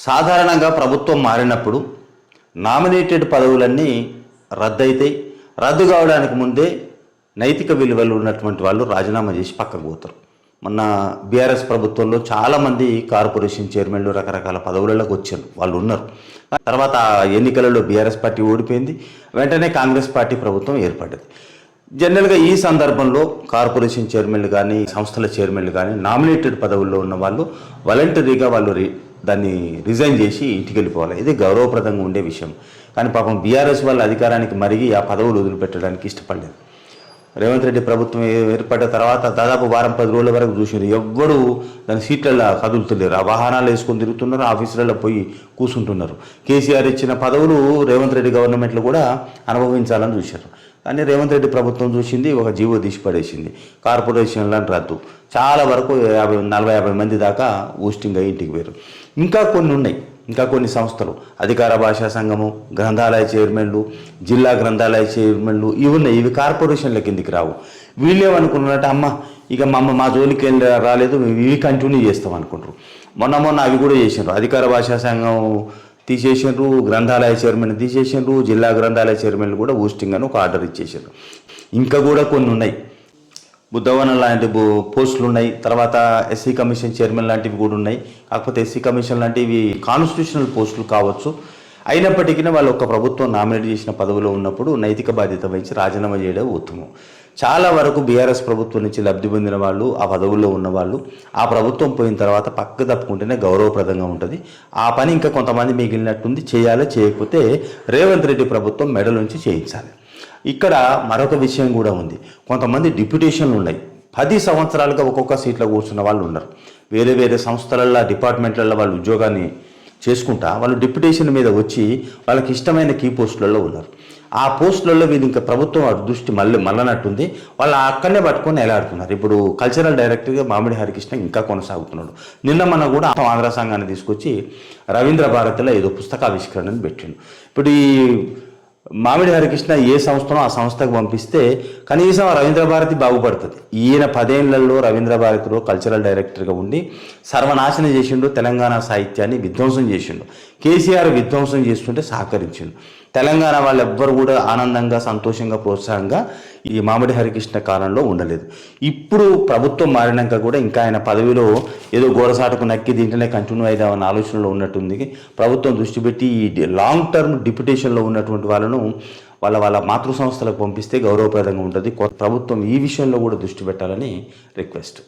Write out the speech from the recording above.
సాధారణంగా ప్రభుత్వం మారినప్పుడు నామినేటెడ్ పదవులన్నీ రద్దయితాయి. రద్దు కావడానికి ముందే నైతిక విలువలు ఉన్నటువంటి వాళ్ళు రాజీనామా చేసి పక్కకు పోతారు. మొన్న బీఆర్ఎస్ ప్రభుత్వంలో చాలామంది కార్పొరేషన్ చైర్మన్లు రకరకాల పదవులలోకి వచ్చారు, వాళ్ళు ఉన్నారు. తర్వాత ఎన్నికలలో బీఆర్ఎస్ పార్టీ ఓడిపోయింది, వెంటనే కాంగ్రెస్ పార్టీ ప్రభుత్వం ఏర్పడ్డది. జనరల్గా ఈ సందర్భంలో కార్పొరేషన్ చైర్మన్లు కానీ సంస్థల చైర్మన్లు కానీ నామినేటెడ్ పదవుల్లో ఉన్న వాళ్ళు వాలంటరీగా వాళ్ళు దాన్ని రిజైన్ చేసి ఇంటికి వెళ్ళిపోవాలి. ఇది గౌరవప్రదంగా ఉండే విషయం. కానీ పాపం బీఆర్ఎస్ వాళ్ళ అధికారానికి మరిగి ఆ పదవులు వదిలిపెట్టడానికి ఇష్టపడలేదు. రేవంత్ రెడ్డి ప్రభుత్వం ఏర్పడ్డ తర్వాత దాదాపు వారం 10 రోజుల వరకు చూసింది. ఎవ్వరు దాని సీట్లలో కదులుతులేరు. ఆ వాహనాలు వేసుకొని తిరుగుతున్నారు, ఆఫీసులలో పోయి కూర్చుంటున్నారు. కేసీఆర్ ఇచ్చిన పదవులు రేవంత్ రెడ్డి గవర్నమెంట్లో కూడా అనుభవించాలని చూశారు. కానీ రేవంత్ రెడ్డి ప్రభుత్వం చూసింది, ఒక జీవో తీసి పడేసింది. కార్పొరేషన్లను రద్దు. చాలా వరకు 40-50 మంది దాకా ఊస్టింగ్ అయ్యి ఇంటికి పోయారు. ఇంకా కొన్ని ఉన్నాయి, ఇంకా కొన్ని సంస్థలు, అధికార భాషా సంఘము, గ్రంథాలయ చైర్మన్లు, జిల్లా గ్రంథాలయ చైర్మన్లు ఇవి ఉన్నాయి. ఇవి కార్పొరేషన్ల కిందికి రావు. వీళ్ళేమనుకున్నారంటే ఇక మా జోలికి వెళ్ళి రాలేదు, ఇవి కంటిన్యూ చేస్తాం అనుకుంటారు. మొన్న అవి కూడా చేసినారు. అధికార భాషా సంఘం తీసేసారు, గ్రంథాలయ చైర్మన్ తీసేసారు, జిల్లా గ్రంథాలయ చైర్మన్లు కూడా ఊస్టింగ్ అని ఒక ఆర్డర్ ఇచ్చేసారు. ఇంకా కూడా కొన్ని ఉన్నాయి. బుద్ధవనం లాంటి పోస్టులు ఉన్నాయి. తర్వాత ఎస్సీ కమిషన్ చైర్మన్ లాంటివి కూడా ఉన్నాయి. కాకపోతే ఎస్సీ కమిషన్ లాంటివి కాన్స్టిట్యూషనల్ పోస్టులు కావచ్చు. అయినప్పటికీ వాళ్ళు ఒక ప్రభుత్వం నామినేట్ చేసిన పదవిలో ఉన్నప్పుడు నైతిక బాధ్యత వహించి రాజీనామా చేయడం ఉత్తమం. చాలా వరకు బీఆర్ఎస్ ప్రభుత్వం నుంచి లబ్ధి పొందిన వాళ్ళు, ఆ పదవుల్లో ఉన్నవాళ్ళు ఆ ప్రభుత్వం పోయిన తర్వాత పక్క తప్పుకుంటేనే గౌరవప్రదంగా ఉంటుంది. ఆ పని ఇంకా కొంతమంది మిగిలినట్టుంది, చేయాలి. చేయకపోతే రేవంత్ రెడ్డి ప్రభుత్వం మెడల నుంచి చేయించాలి. ఇక్కడ మరొక విషయం కూడా ఉంది. కొంతమంది డిప్యూటేషన్లు ఉన్నాయి. 10 సంవత్సరాలుగా ఒక్కొక్క సీట్లో కూర్చున్న వాళ్ళు ఉన్నారు. వేరే వేరే సంస్థలల్లో, డిపార్ట్మెంట్లలో వాళ్ళు ఉద్యోగాన్ని చేసుకుంటా వాళ్ళు డిప్యూటేషన్ మీద వచ్చి వాళ్ళకి ఇష్టమైన కీ పోస్టులలో ఉన్నారు. ఆ పోస్టులలో వీళ్ళు ఇంకా ప్రభుత్వం దృష్టి మళ్ళనట్టుంది. వాళ్ళు అక్కడనే పట్టుకొని ఎలాడుతున్నారు. ఇప్పుడు కల్చరల్ డైరెక్టర్గా మామిడి హరికృష్ణ ఇంకా కొనసాగుతున్నాడు. నిన్న కూడా ఆంధ్ర సంఘాన్ని తీసుకొచ్చి రవీంద్ర భారతిలో ఏదో పుస్తకావిష్కరణను పెట్టిండు. ఇప్పుడు ఈ మామిడి హరికృష్ణ ఏ సంస్థనో ఆ సంస్థకు పంపిస్తే కనీసం రవీంద్ర భారతి బాగుపడుతుంది. ఈయన 10 ఏళ్లలో రవీంద్ర భారతిలో కల్చరల్ డైరెక్టర్గా ఉండి సర్వనాశనం చేసిండు. తెలంగాణ సాహిత్యాన్ని విధ్వంసం చేసిండు. కేసీఆర్ విధ్వంసం చేస్తుంటే సహకరించిండు. తెలంగాణ వాళ్ళు ఎవ్వరు కూడా ఆనందంగా, సంతోషంగా, ప్రోత్సాహంగా ఈ మామిడి హరికృష్ణ కాలంలో ఉండలేదు. ఇప్పుడు ప్రభుత్వం మారినాక కూడా ఇంకా ఆయన పదవిలో ఏదో గోడసాటుకు నక్కి దీంట్లోనే కంటిన్యూ అయిదామన్న ఆలోచనలో ఉన్నట్టుంది. ప్రభుత్వం దృష్టి పెట్టి ఈ లాంగ్ టర్మ్ డిప్యూటేషన్లో ఉన్నటువంటి వాళ్ళను వాళ్ళ మాతృ సంస్థలకు పంపిస్తే గౌరవప్రదంగా ఉంటుంది. ప్రభుత్వం ఈ విషయంలో కూడా దృష్టి పెట్టాలని రిక్వెస్ట్.